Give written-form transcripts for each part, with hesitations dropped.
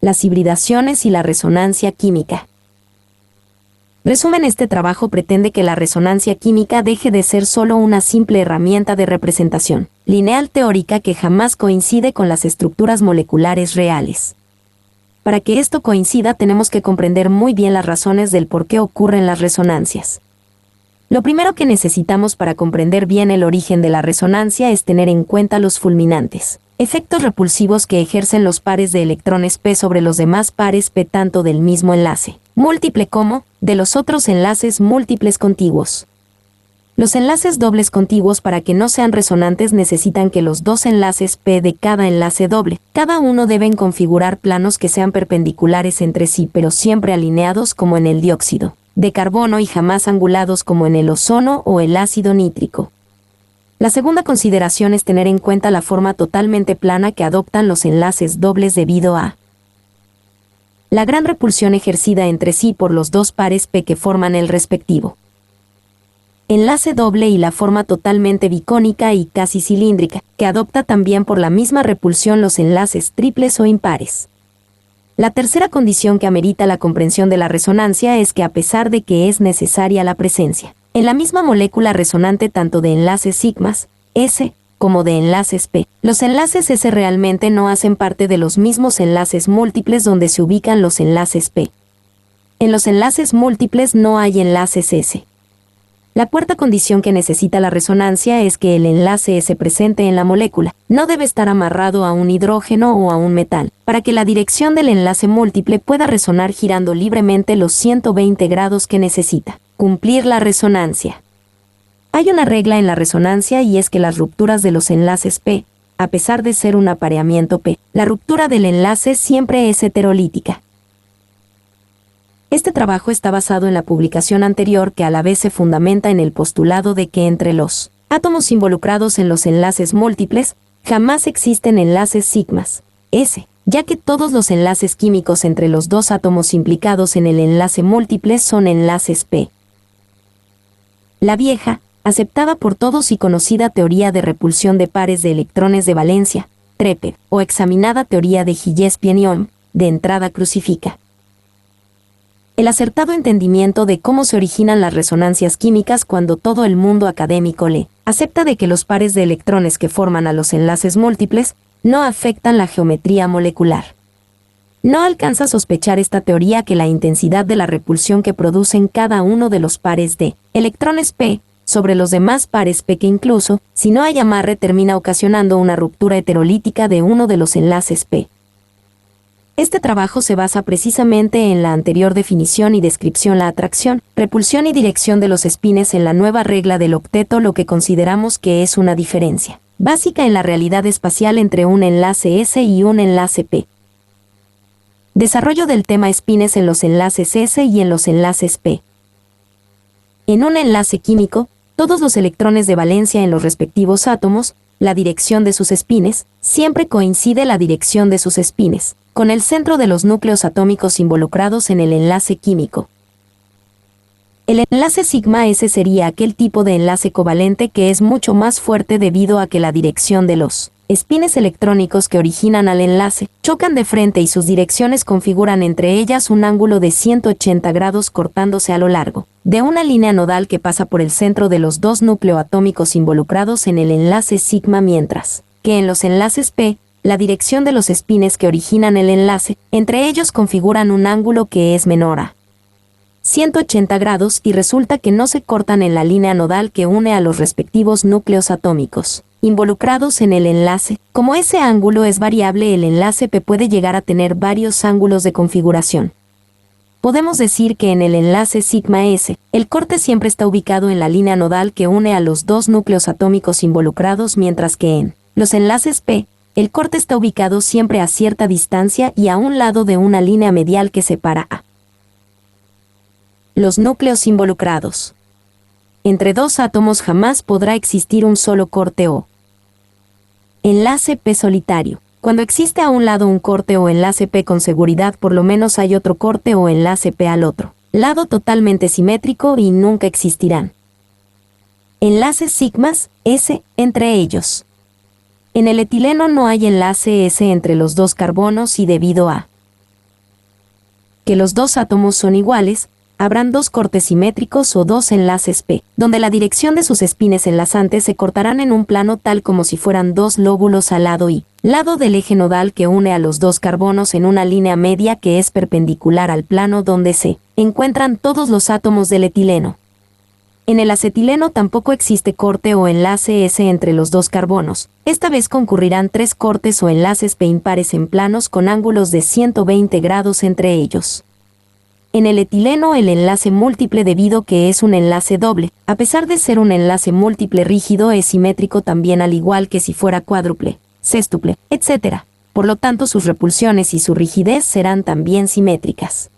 las hibridaciones y la resonancia química. Resumen: este trabajo pretende que la resonancia química deje de ser solo una simple herramienta de representación lineal teórica que jamás coincide con las estructuras moleculares reales. Para que esto coincida, tenemos que comprender muy bien las razones del por qué ocurren las resonancias. Lo primero que necesitamos para comprender bien el origen de la resonancia es tener en cuenta los fulminantes, efectos repulsivos que ejercen los pares de electrones p sobre los demás pares p tanto del mismo enlace múltiple como de los otros enlaces múltiples contiguos. Los enlaces dobles contiguos, para que no sean resonantes, necesitan que los dos enlaces p de cada enlace doble, cada uno, deben configurar planos que sean perpendiculares entre sí, pero siempre alineados como en el dióxido de carbono y jamás angulados como en el ozono o el ácido nítrico. La segunda consideración es tener en cuenta la forma totalmente plana que adoptan los enlaces dobles debido a la gran repulsión ejercida entre sí por los dos pares p que forman el respectivo enlace doble, y la forma totalmente bicónica y casi cilíndrica, que adopta también por la misma repulsión los enlaces triples o impares. La tercera condición que amerita la comprensión de la resonancia es que, a pesar de que es necesaria la presencia en la misma molécula resonante tanto de enlaces sigmas, S, como de enlaces P, los enlaces S realmente no hacen parte de los mismos enlaces múltiples donde se ubican los enlaces P. En los enlaces múltiples no hay enlaces S. La cuarta condición que necesita la resonancia es que el enlace S presente en la molécula no debe estar amarrado a un hidrógeno o a un metal, para que la dirección del enlace múltiple pueda resonar girando libremente los 120 grados que necesita cumplir la resonancia. Hay una regla en la resonancia, y es que las rupturas de los enlaces P, a pesar de ser un apareamiento P, la ruptura del enlace siempre es heterolítica. Este trabajo está basado en la publicación anterior, que a la vez se fundamenta en el postulado de que entre los átomos involucrados en los enlaces múltiples jamás existen enlaces sigmas S, ya que todos los enlaces químicos entre los dos átomos implicados en el enlace múltiple son enlaces P. La vieja, aceptada por todos y conocida teoría de repulsión de pares de electrones de valencia, TREPE, o examinada teoría de Gillespie-Niom, de entrada crucifica el acertado entendimiento de cómo se originan las resonancias químicas cuando todo el mundo académico acepta de que los pares de electrones que forman a los enlaces múltiples no afectan la geometría molecular. No alcanza a sospechar esta teoría que la intensidad de la repulsión que producen cada uno de los pares de electrones P sobre los demás pares P, que incluso, si no hay amarre, termina ocasionando una ruptura heterolítica de uno de los enlaces P. Este trabajo se basa precisamente en la anterior definición y descripción, la atracción, repulsión y dirección de los espines en la nueva regla del octeto, lo que consideramos que es una diferencia básica en la realidad espacial entre un enlace S y un enlace P. Desarrollo del tema espines en los enlaces S y en los enlaces P. En un enlace químico, todos los electrones de valencia en los respectivos átomos, la dirección de sus espines, siempre coincide la dirección de sus espines con el centro de los núcleos atómicos involucrados en el enlace químico. El enlace sigma S sería aquel tipo de enlace covalente que es mucho más fuerte debido a que la dirección de los espines electrónicos que originan al enlace chocan de frente y sus direcciones configuran entre ellas un ángulo de 180 grados, cortándose a lo largo de una línea nodal que pasa por el centro de los dos nucleoatómicos involucrados en el enlace sigma, mientras que en los enlaces P, la dirección de los espines que originan el enlace entre ellos configuran un ángulo que es menor a 180 grados y resulta que no se cortan en la línea nodal que une a los respectivos núcleos atómicos involucrados en el enlace. Como ese ángulo es variable, el enlace P puede llegar a tener varios ángulos de configuración. Podemos decir que en el enlace sigma S, el corte siempre está ubicado en la línea nodal que une a los dos núcleos atómicos involucrados, mientras que en los enlaces P, el corte está ubicado siempre a cierta distancia y a un lado de una línea medial que separa a los núcleos involucrados. Entre dos átomos jamás podrá existir un solo corte o enlace P solitario. Cuando existe a un lado un corte o enlace P con seguridad, por lo menos hay otro corte o enlace P al otro lado totalmente simétrico y nunca existirán enlaces sigmas S entre ellos. En el etileno no hay enlace S entre los dos carbonos y debido a que los dos átomos son iguales, habrán dos cortes simétricos o dos enlaces P, donde la dirección de sus espines enlazantes se cortarán en un plano tal como si fueran dos lóbulos al lado y lado del eje nodal que une a los dos carbonos en una línea media que es perpendicular al plano donde se encuentran todos los átomos del etileno. En el acetileno tampoco existe corte o enlace S entre los dos carbonos. Esta vez concurrirán tres cortes o enlaces P impares en planos con ángulos de 120 grados entre ellos. En el etileno el enlace múltiple, debido que es un enlace doble, a pesar de ser un enlace múltiple rígido, es simétrico también, al igual que si fuera cuádruple, sextuple, etc. Por lo tanto, sus repulsiones y su rigidez serán también simétricas.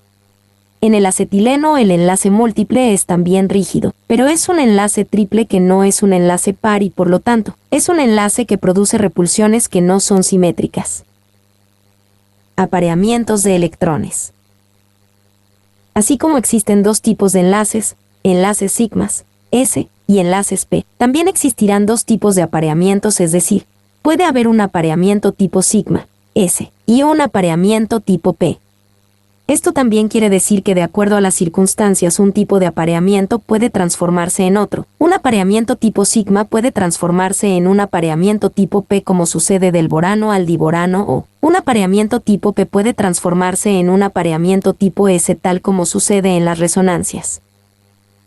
En el acetileno el enlace múltiple es también rígido, pero es un enlace triple que no es un enlace par y por lo tanto, es un enlace que produce repulsiones que no son simétricas. Apareamientos de electrones. Así como existen dos tipos de enlaces sigmas, S, y enlaces P, también existirán dos tipos de apareamientos, es decir, puede haber un apareamiento tipo sigma, S, y un apareamiento tipo P. Esto también quiere decir que de acuerdo a las circunstancias un tipo de apareamiento puede transformarse en otro. Un apareamiento tipo sigma puede transformarse en un apareamiento tipo P, como sucede del borano al diborano, o un apareamiento tipo P puede transformarse en un apareamiento tipo S, tal como sucede en las resonancias.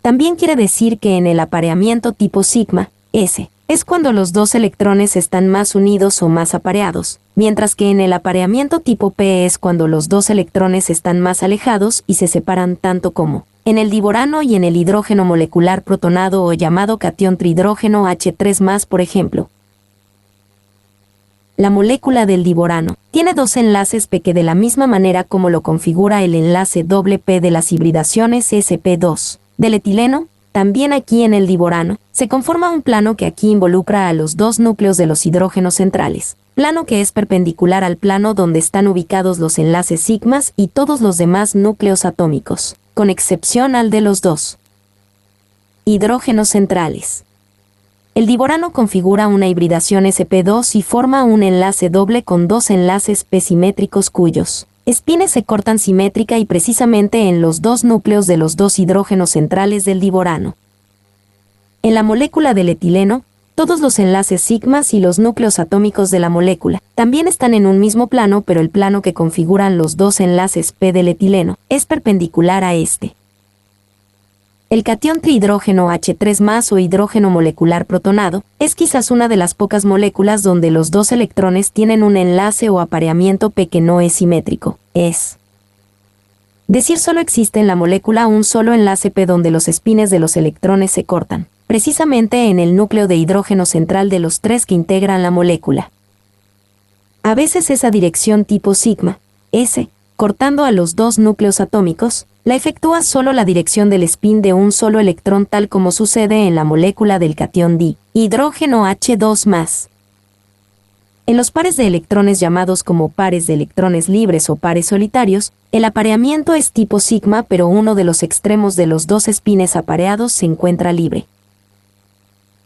También quiere decir que en el apareamiento tipo sigma, S, es cuando los dos electrones están más unidos o más apareados, mientras que en el apareamiento tipo P es cuando los dos electrones están más alejados y se separan, tanto como en el diborano y en el hidrógeno molecular protonado o llamado catión trihidrógeno H3+, por ejemplo. La molécula del diborano tiene dos enlaces P que, de la misma manera como lo configura el enlace doble P de las hibridaciones sp2 del etileno, también aquí en el diborano se conforma un plano que aquí involucra a los dos núcleos de los hidrógenos centrales, plano que es perpendicular al plano donde están ubicados los enlaces sigmas y todos los demás núcleos atómicos, con excepción al de los dos hidrógenos centrales. El diborano configura una hibridación sp2 y forma un enlace doble con dos enlaces P simétricos cuyos espines se cortan simétrica y precisamente en los dos núcleos de los dos hidrógenos centrales del diborano. En la molécula del etileno, todos los enlaces sigmas y los núcleos atómicos de la molécula también están en un mismo plano, pero el plano que configuran los dos enlaces P del etileno es perpendicular a este. El catión trihidrógeno H3+ o hidrógeno molecular protonado es quizás una de las pocas moléculas donde los dos electrones tienen un enlace o apareamiento P que no es simétrico. Es decir, solo existe en la molécula un solo enlace P donde los espines de los electrones se cortan, precisamente en el núcleo de hidrógeno central de los tres que integran la molécula. A veces esa dirección tipo sigma, S, cortando a los dos núcleos atómicos, la efectúa solo la dirección del spin de un solo electrón, tal como sucede en la molécula del catión dihidrógeno H2+. En los pares de electrones llamados como pares de electrones libres o pares solitarios, el apareamiento es tipo sigma, pero uno de los extremos de los dos espines apareados se encuentra libre.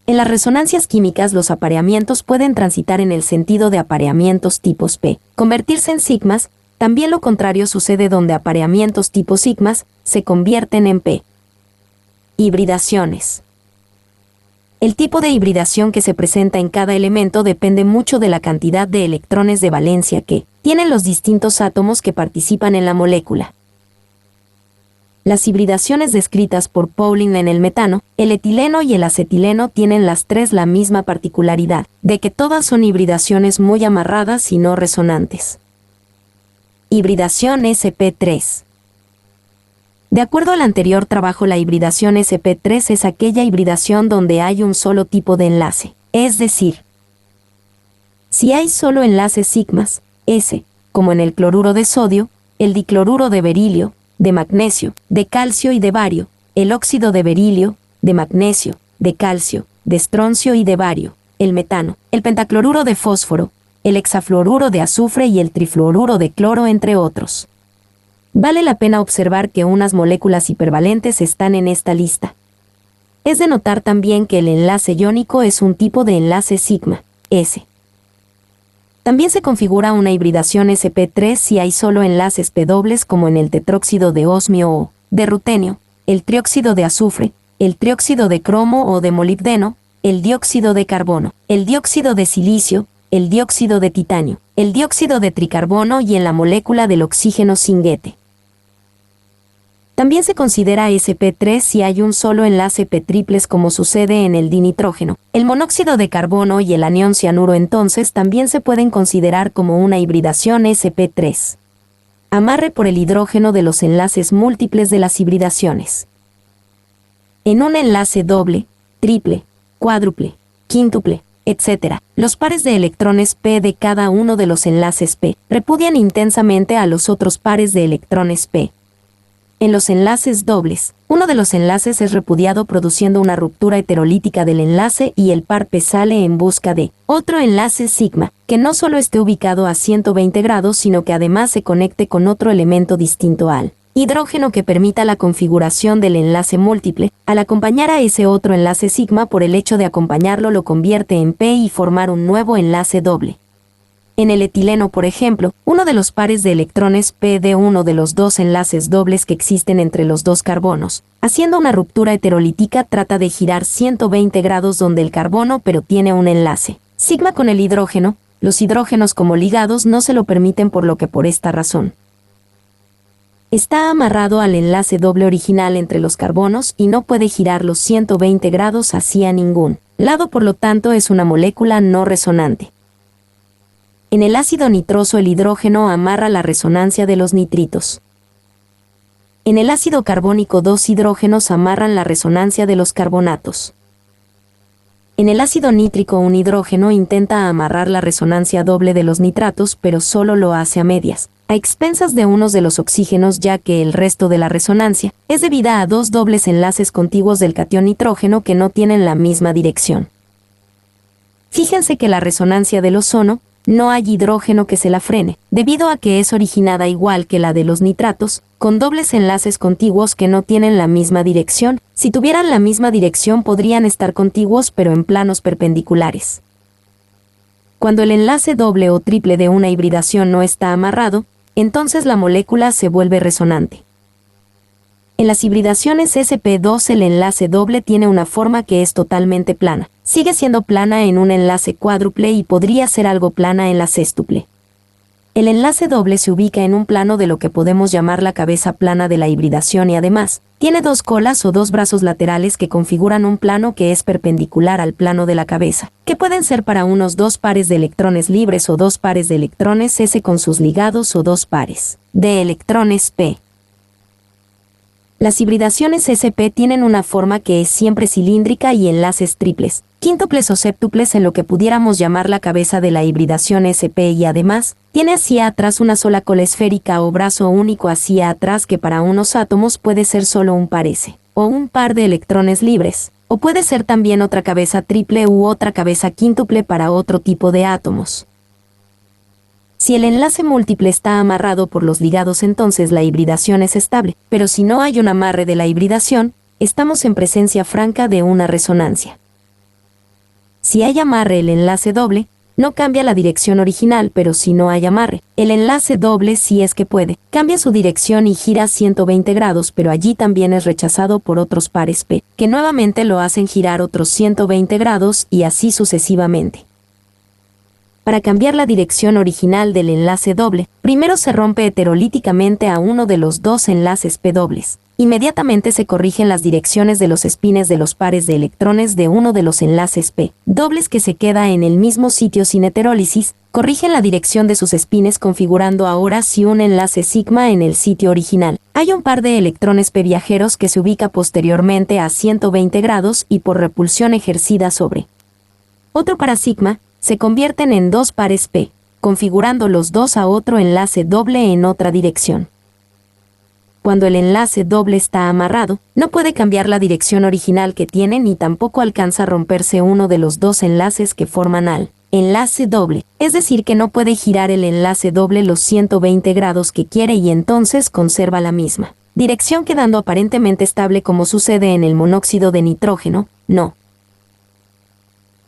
En las resonancias químicas los apareamientos pueden transitar en el sentido de apareamientos tipos P, convertirse en sigmas. También lo contrario sucede donde apareamientos tipo sigmas se convierten en P. Hibridaciones. El tipo de hibridación que se presenta en cada elemento depende mucho de la cantidad de electrones de valencia que tienen los distintos átomos que participan en la molécula. Las hibridaciones descritas por Pauling en el metano, el etileno y el acetileno tienen las tres la misma particularidad, de que todas son hibridaciones muy amarradas y no resonantes. Hibridación sp3. De acuerdo al anterior trabajo, la hibridación sp3 es aquella hibridación donde hay un solo tipo de enlace, es decir, si hay solo enlaces sigmas, S, como en el cloruro de sodio, el dicloruro de berilio, de magnesio, de calcio y de bario, el óxido de berilio, de magnesio, de calcio, de estroncio y de bario, el metano, el pentacloruro de fósforo, el hexafluoruro de azufre y el trifluoruro de cloro, entre otros. Vale la pena observar que unas moléculas hipervalentes están en esta lista. Es de notar también que el enlace iónico es un tipo de enlace sigma, S. También se configura una hibridación sp3 si hay solo enlaces p dobles como en el tetróxido de osmio o de rutenio, el trióxido de azufre, el trióxido de cromo o de molibdeno, el dióxido de carbono, el dióxido de silicio, el dióxido de titanio, el dióxido de tricarbono y en la molécula del oxígeno singuete. También se considera sp3 si hay un solo enlace p triples como sucede en el dinitrógeno, el monóxido de carbono y el anión cianuro. Entonces también se pueden considerar como una hibridación sp3. Amarre por el hidrógeno de los enlaces múltiples de las hibridaciones. En un enlace doble, triple, cuádruple, quíntuple, etc., los pares de electrones p de cada uno de los enlaces p repudian intensamente a los otros pares de electrones p. En los enlaces dobles, uno de los enlaces es repudiado produciendo una ruptura heterolítica del enlace y el par p sale en busca de otro enlace sigma, que no solo esté ubicado a 120 grados sino que además se conecte con otro elemento distinto al hidrógeno que permita la configuración del enlace múltiple. Al acompañar a ese otro enlace sigma, por el hecho de acompañarlo lo convierte en p y formar un nuevo enlace doble. En el etileno, por ejemplo, uno de los pares de electrones p de uno de los dos enlaces dobles que existen entre los dos carbonos, haciendo una ruptura heterolítica, trata de girar 120 grados donde el carbono pero tiene un enlace sigma con el hidrógeno. Los hidrógenos como ligados no se lo permiten, por lo que por esta razón está amarrado al enlace doble original entre los carbonos y no puede girar los 120 grados hacia ningún lado, por lo tanto es una molécula no resonante. En el ácido nitroso el hidrógeno amarra la resonancia de los nitritos. En el ácido carbónico dos hidrógenos amarran la resonancia de los carbonatos. En el ácido nítrico un hidrógeno intenta amarrar la resonancia doble de los nitratos, pero solo lo hace a medias, a expensas de unos de los oxígenos, ya que el resto de la resonancia es debida a dos dobles enlaces contiguos del catión nitrógeno que no tienen la misma dirección. Fíjense que la resonancia del ozono no hay hidrógeno que se la frene, debido a que es originada igual que la de los nitratos, con dobles enlaces contiguos que no tienen la misma dirección. Si tuvieran la misma dirección podrían estar contiguos pero en planos perpendiculares. Cuando el enlace doble o triple de una hibridación no está amarrado, entonces la molécula se vuelve resonante. En las hibridaciones sp2 el enlace doble tiene una forma que es totalmente plana. Sigue siendo plana en un enlace cuádruple y podría ser algo plana en la sextuple. El enlace doble se ubica en un plano de lo que podemos llamar la cabeza plana de la hibridación y además tiene dos colas o dos brazos laterales que configuran un plano que es perpendicular al plano de la cabeza, que pueden ser para unos dos pares de electrones libres o dos pares de electrones s con sus ligados o dos pares de electrones p. Las hibridaciones sp tienen una forma que es siempre cilíndrica y enlaces triples, quíntuples o séptuples en lo que pudiéramos llamar la cabeza de la hibridación sp, y además tiene hacia atrás una sola cola esférica o brazo único hacia atrás que para unos átomos puede ser solo un par s o un par de electrones libres, o puede ser también otra cabeza triple u otra cabeza quíntuple para otro tipo de átomos. Si el enlace múltiple está amarrado por los ligados, entonces la hibridación es estable, pero si no hay un amarre de la hibridación, estamos en presencia franca de una resonancia. Si hay amarre, el enlace doble no cambia la dirección original, pero si no hay amarre, el enlace doble, si es que puede, cambia su dirección y gira 120 grados, pero allí también es rechazado por otros pares p, que nuevamente lo hacen girar otros 120 grados y así sucesivamente. Para cambiar la dirección original del enlace doble, primero se rompe heterolíticamente a uno de los dos enlaces p dobles. Inmediatamente se corrigen las direcciones de los espines de los pares de electrones de uno de los enlaces p dobles que se queda en el mismo sitio sin heterólisis, corrigen la dirección de sus espines configurando ahora sí un enlace sigma en el sitio original. Hay un par de electrones p viajeros que se ubica posteriormente a 120 grados y por repulsión ejercida sobre otro para sigma, se convierten en dos pares p, configurando los dos a otro enlace doble en otra dirección. Cuando el enlace doble está amarrado, no puede cambiar la dirección original que tiene ni tampoco alcanza a romperse uno de los dos enlaces que forman al enlace doble, es decir que no puede girar el enlace doble los 120 grados que quiere y entonces conserva la misma dirección quedando aparentemente estable como sucede en el monóxido de nitrógeno. No.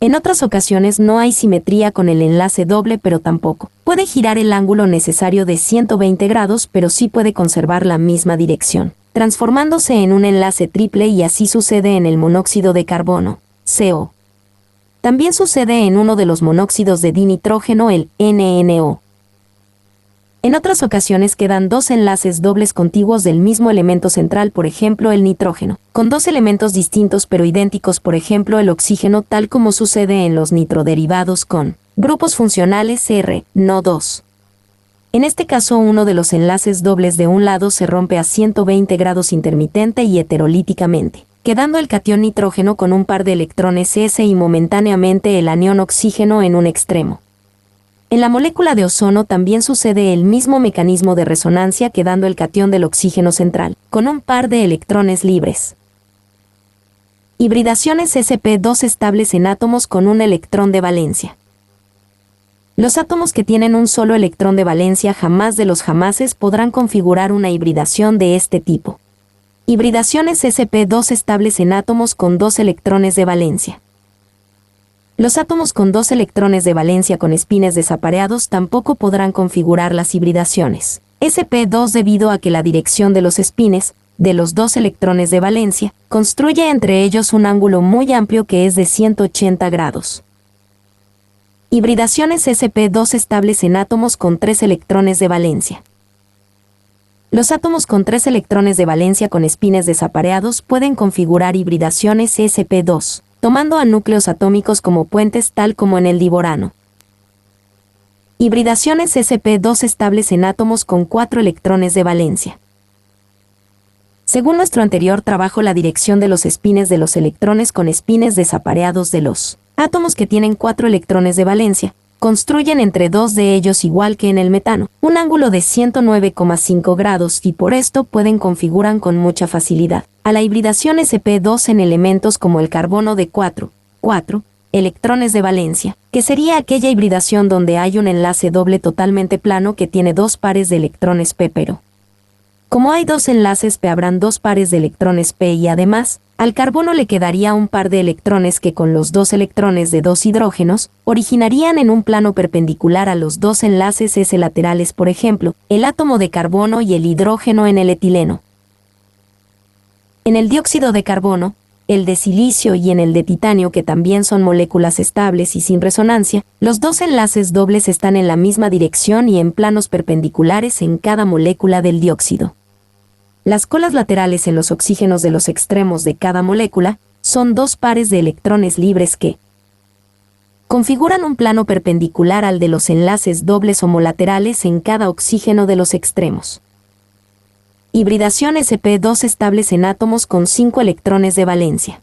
En otras ocasiones no hay simetría con el enlace doble, pero tampoco puede girar el ángulo necesario de 120 grados, pero sí puede conservar la misma dirección, transformándose en un enlace triple, y así sucede en el monóxido de carbono, CO. También sucede en uno de los monóxidos de dinitrógeno, el NNO. En otras ocasiones quedan dos enlaces dobles contiguos del mismo elemento central, por ejemplo el nitrógeno, con dos elementos distintos pero idénticos, por ejemplo el oxígeno, tal como sucede en los nitroderivados con grupos funcionales R, NO2. En este caso, uno de los enlaces dobles de un lado se rompe a 120 grados intermitente y heterolíticamente, quedando el catión nitrógeno con un par de electrones S y momentáneamente el anión oxígeno en un extremo. En la molécula de ozono también sucede el mismo mecanismo de resonancia, quedando el catión del oxígeno central, con un par de electrones libres. Hibridaciones sp2 estables en átomos con un electrón de valencia. Los átomos que tienen un solo electrón de valencia jamás de los jamases podrán configurar una hibridación de este tipo. Hibridaciones sp2 estables en átomos con dos electrones de valencia. Los átomos con dos electrones de valencia con espines desapareados tampoco podrán configurar las hibridaciones sp2 debido a que la dirección de los espines, de los dos electrones de valencia, construye entre ellos un ángulo muy amplio que es de 180 grados. Hibridaciones sp2 estables en átomos con tres electrones de valencia. Los átomos con tres electrones de valencia con espines desapareados pueden configurar hibridaciones sp2, tomando a núcleos atómicos como puentes, tal como en el diborano. Hibridaciones sp2 estables en átomos con cuatro electrones de valencia. Según nuestro anterior trabajo, la dirección de los espines de los electrones con espines desapareados de los átomos que tienen cuatro electrones de valencia construyen entre dos de ellos, igual que en el metano, un ángulo de 109,5 grados, y por esto pueden configurar con mucha facilidad a la hibridación sp2 en elementos como el carbono de 4 electrones de valencia, que sería aquella hibridación donde hay un enlace doble totalmente plano que tiene dos pares de electrones p, pero como hay dos enlaces p, habrán dos pares de electrones p, y además, al carbono le quedaría un par de electrones que con los dos electrones de dos hidrógenos originarían en un plano perpendicular a los dos enlaces s laterales, por ejemplo, el átomo de carbono y el hidrógeno en el etileno. En el dióxido de carbono, el de silicio y en el de titanio, que también son moléculas estables y sin resonancia, los dos enlaces dobles están en la misma dirección y en planos perpendiculares en cada molécula del dióxido. Las colas laterales en los oxígenos de los extremos de cada molécula son dos pares de electrones libres que configuran un plano perpendicular al de los enlaces dobles homolaterales en cada oxígeno de los extremos. Hibridación sp2 estables en átomos con 5 electrones de valencia.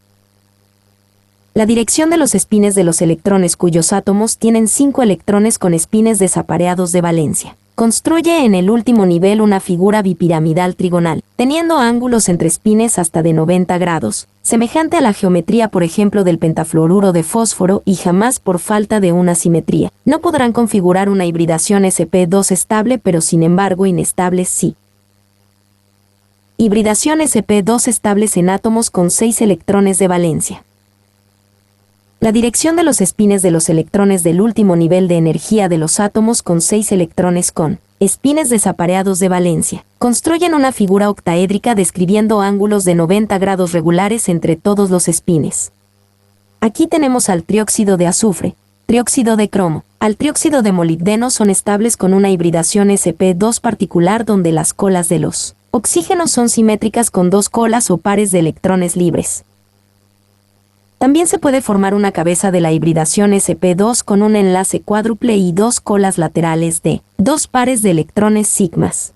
La dirección de los espines de los electrones cuyos átomos tienen 5 electrones con espines desapareados de valencia construye en el último nivel una figura bipiramidal trigonal, teniendo ángulos entre espines hasta de 90 grados, semejante a la geometría, por ejemplo, del pentafluoruro de fósforo, y jamás, por falta de una simetría, no podrán configurar una hibridación sp2 estable, pero sin embargo inestables sí. Hibridación sp2 estables en átomos con 6 electrones de valencia. La dirección de los espines de los electrones del último nivel de energía de los átomos con 6 electrones con espines desapareados de valencia construyen una figura octaédrica describiendo ángulos de 90 grados regulares entre todos los espines. Aquí tenemos al trióxido de azufre, trióxido de cromo, al trióxido de molibdeno, son estables con una hibridación sp2 particular donde las colas de los oxígenos son simétricas con dos colas o pares de electrones libres. También se puede formar una cabeza de la hibridación sp2 con un enlace cuádruple y dos colas laterales de dos pares de electrones sigmas.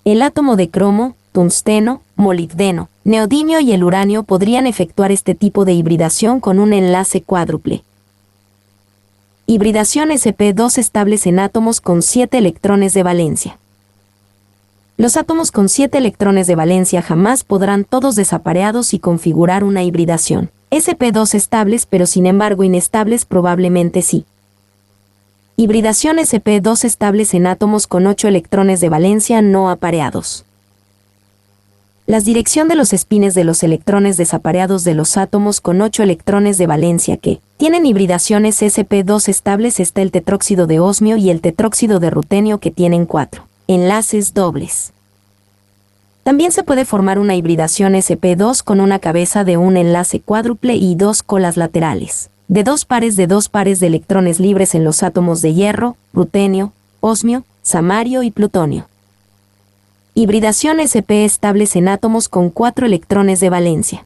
El átomo de cromo, tungsteno, molibdeno, neodimio y el uranio podrían efectuar este tipo de hibridación con un enlace cuádruple. Hibridación sp2 estables en átomos con 7 electrones de valencia. Los átomos con 7 electrones de valencia jamás podrán todos desapareados y configurar una hibridación sp2 estables, pero sin embargo inestables probablemente sí. Hibridación sp2 estables en átomos con 8 electrones de valencia no apareados. La dirección de los espines de los electrones desapareados de los átomos con 8 electrones de valencia que tienen hibridaciones sp2 estables está el tetróxido de osmio y el tetróxido de rutenio que tienen 4 enlaces dobles. También se puede formar una hibridación sp2 con una cabeza de un enlace cuádruple y 2 colas laterales, de dos pares de electrones libres en los átomos de hierro, rutenio, osmio, samario y plutonio. Hibridación sp estables en átomos con 4 electrones de valencia.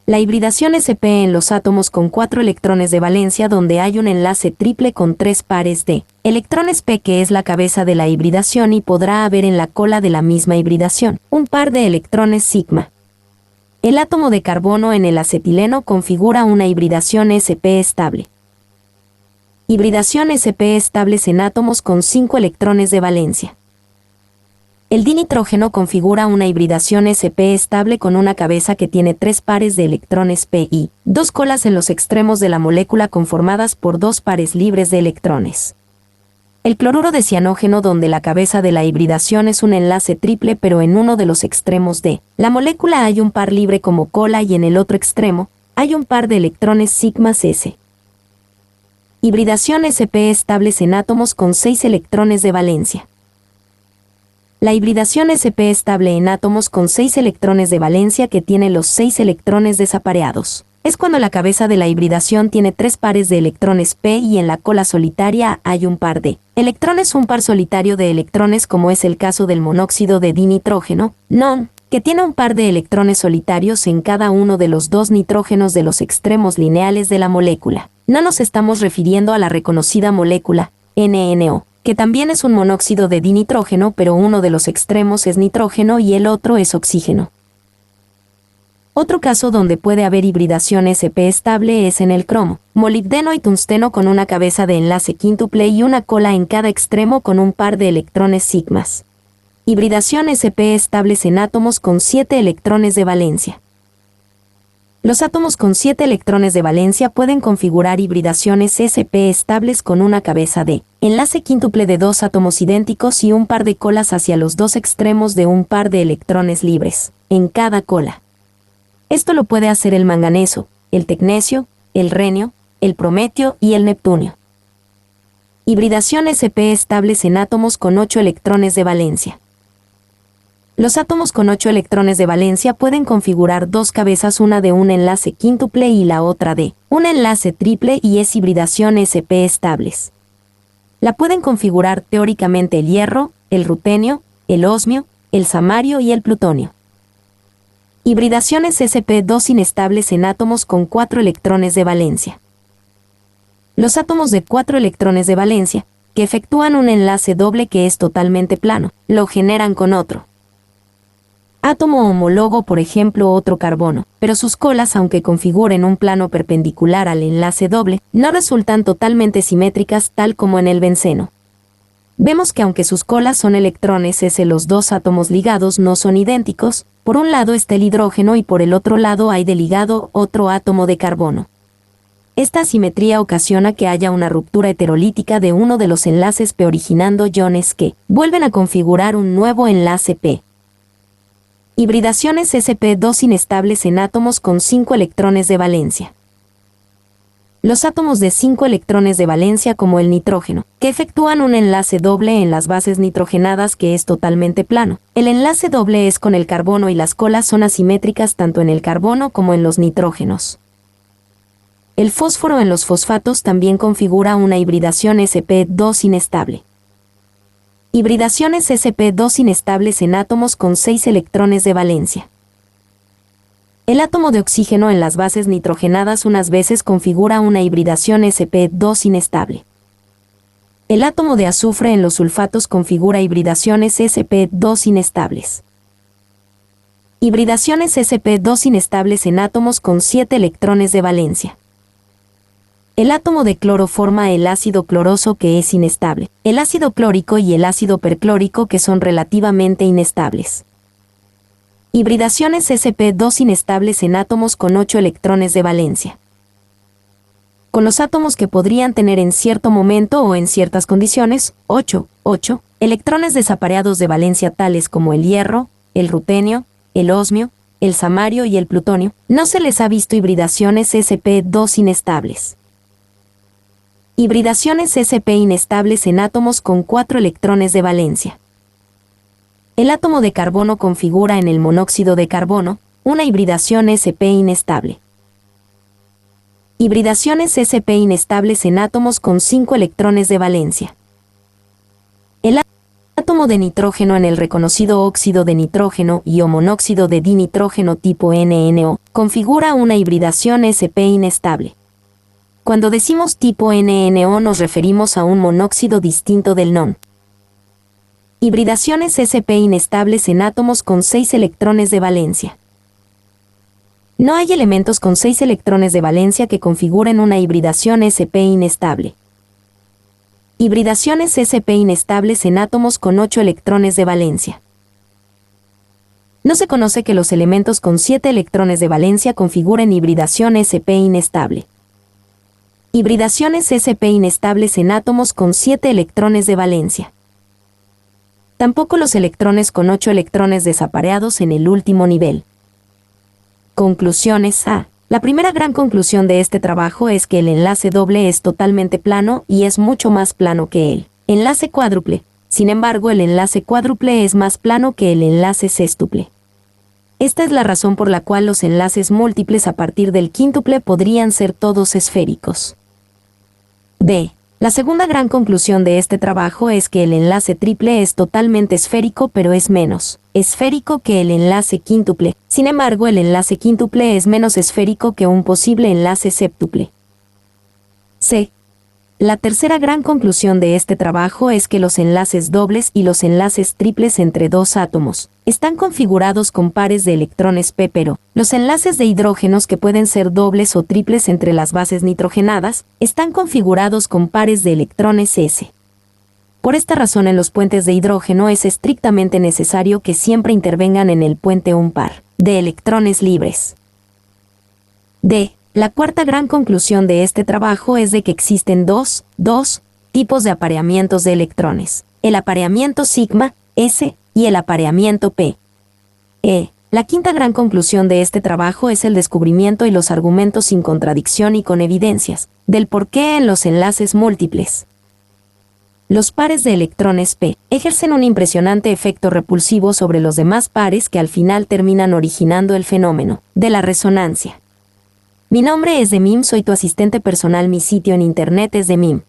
La hibridación sp en los átomos con 4 electrones de valencia donde hay un enlace triple con 3 pares de electrones p que es la cabeza de la hibridación y podrá haber en la cola de la misma hibridación un par de electrones sigma. El átomo de carbono en el acetileno configura una hibridación sp estable. Hibridación sp estables en átomos con 5 electrones de valencia. El dinitrógeno configura una hibridación sp estable con una cabeza que tiene 3 pares de electrones p y 2 colas en los extremos de la molécula conformadas por 2 pares libres de electrones. El cloruro de cianógeno donde la cabeza de la hibridación es un enlace triple pero en uno de los extremos de la molécula hay un par libre como cola y en el otro extremo hay un par de electrones sigmas s. Hibridación sp estables en átomos con 6 electrones de valencia. La hibridación sp estable en átomos con 6 electrones de valencia que tiene los 6 electrones desapareados. Es cuando la cabeza de la hibridación tiene 3 pares de electrones p y en la cola solitaria hay un par de electrones, un par solitario de electrones como es el caso del monóxido de dinitrógeno, NON, que tiene un par de electrones solitarios en cada uno de los 2 nitrógenos de los extremos lineales de la molécula. No nos estamos refiriendo a la reconocida molécula, NNO, que también es un monóxido de dinitrógeno, pero uno de los extremos es nitrógeno y el otro es oxígeno. Otro caso donde puede haber hibridación sp estable es en el cromo, molibdeno y tungsteno con una cabeza de enlace quíntuple y una cola en cada extremo con un par de electrones sigmas. Hibridación sp estables en átomos con 7 electrones de valencia. Los átomos con 7 electrones de valencia pueden configurar hibridaciones sp estables con una cabeza de enlace quíntuple de 2 átomos idénticos y un par de colas hacia los 2 extremos de un par de electrones libres, en cada cola. Esto lo puede hacer el manganeso, el tecnecio, el renio, el prometio y el neptunio. Hibridación sp estables en átomos con 8 electrones de valencia. Los átomos con 8 electrones de valencia pueden configurar 2 cabezas, una de un enlace quíntuple y la otra de un enlace triple y es hibridación sp estables. La pueden configurar teóricamente el hierro, el rutenio, el osmio, el samario y el plutonio. Hibridaciones sp2 inestables en átomos con 4 electrones de valencia. Los átomos de 4 electrones de valencia, que efectúan un enlace doble que es totalmente plano, lo generan con otro átomo homólogo, por ejemplo otro carbono, pero sus colas, aunque configuren un plano perpendicular al enlace doble, no resultan totalmente simétricas tal como en el benceno. Vemos que aunque sus colas son electrones S, los 2 átomos ligados no son idénticos, por un lado está el hidrógeno y por el otro lado hay de ligado otro átomo de carbono. Esta asimetría ocasiona que haya una ruptura heterolítica de uno de los enlaces P originando iones que vuelven a configurar un nuevo enlace P. Hibridaciones sp2 inestables en átomos con 5 electrones de valencia. Los átomos de 5 electrones de valencia como el nitrógeno, que efectúan un enlace doble en las bases nitrogenadas que es totalmente plano. El enlace doble es con el carbono y las colas son asimétricas tanto en el carbono como en los nitrógenos. El fósforo en los fosfatos también configura una hibridación sp2 inestable. Hibridaciones sp2 inestables en átomos con 6 electrones de valencia. El átomo de oxígeno en las bases nitrogenadas unas veces configura una hibridación sp2 inestable. El átomo de azufre en los sulfatos configura hibridaciones sp2 inestables. Hibridaciones sp2 inestables en átomos con 7 electrones de valencia. El átomo de cloro forma el ácido cloroso que es inestable, el ácido clórico y el ácido perclórico que son relativamente inestables. Hibridaciones sp2 inestables en átomos con 8 electrones de valencia. Con los átomos que podrían tener en cierto momento o en ciertas condiciones, 8 electrones desapareados de valencia tales como el hierro, el rutenio, el osmio, el samario y el plutonio, no se les ha visto hibridaciones sp2 inestables. Hibridaciones sp inestables en átomos con 4 electrones de valencia. El átomo de carbono configura en el monóxido de carbono una hibridación sp inestable. Hibridaciones sp inestables en átomos con 5 electrones de valencia. El átomo de nitrógeno en el reconocido óxido de nitrógeno y o monóxido de dinitrógeno tipo NNO configura una hibridación sp inestable. Cuando decimos tipo NNO nos referimos a un monóxido distinto del NON. Hibridaciones sp inestables en átomos con 6 electrones de valencia. No hay elementos con 6 electrones de valencia que configuren una hibridación sp inestable. Hibridaciones sp inestables en átomos con 8 electrones de valencia. No se conoce que los elementos con 7 electrones de valencia configuren hibridación sp inestable. Hibridaciones sp inestables en átomos con 7 electrones de valencia. Tampoco los electrones con 8 electrones desapareados en el último nivel. Conclusiones A. La primera gran conclusión de este trabajo es que el enlace doble es totalmente plano y es mucho más plano que el enlace cuádruple. Sin embargo, el enlace cuádruple es más plano que el enlace sextuple. Esta es la razón por la cual los enlaces múltiples a partir del quíntuple podrían ser todos esféricos. B. La segunda gran conclusión de este trabajo es que el enlace triple es totalmente esférico pero es menos esférico que el enlace quíntuple. Sin embargo, el enlace quíntuple es menos esférico que un posible enlace séptuple. C. La tercera gran conclusión de este trabajo es que los enlaces dobles y los enlaces triples entre dos átomos están configurados con pares de electrones p, pero los enlaces de hidrógenos que pueden ser dobles o triples entre las bases nitrogenadas están configurados con pares de electrones s. Por esta razón, en los puentes de hidrógeno es estrictamente necesario que siempre intervengan en el puente un par de electrones libres. D. La cuarta gran conclusión de este trabajo es de que existen dos tipos de apareamientos de electrones: el apareamiento sigma, S, y el apareamiento P. La quinta gran conclusión de este trabajo es el descubrimiento y los argumentos sin contradicción y con evidencias del porqué en los enlaces múltiples. Los pares de electrones p ejercen un impresionante efecto repulsivo sobre los demás pares que al final terminan originando el fenómeno de la resonancia. Mi nombre es Demim, soy tu asistente personal. Mi sitio en internet es demim.es.tl.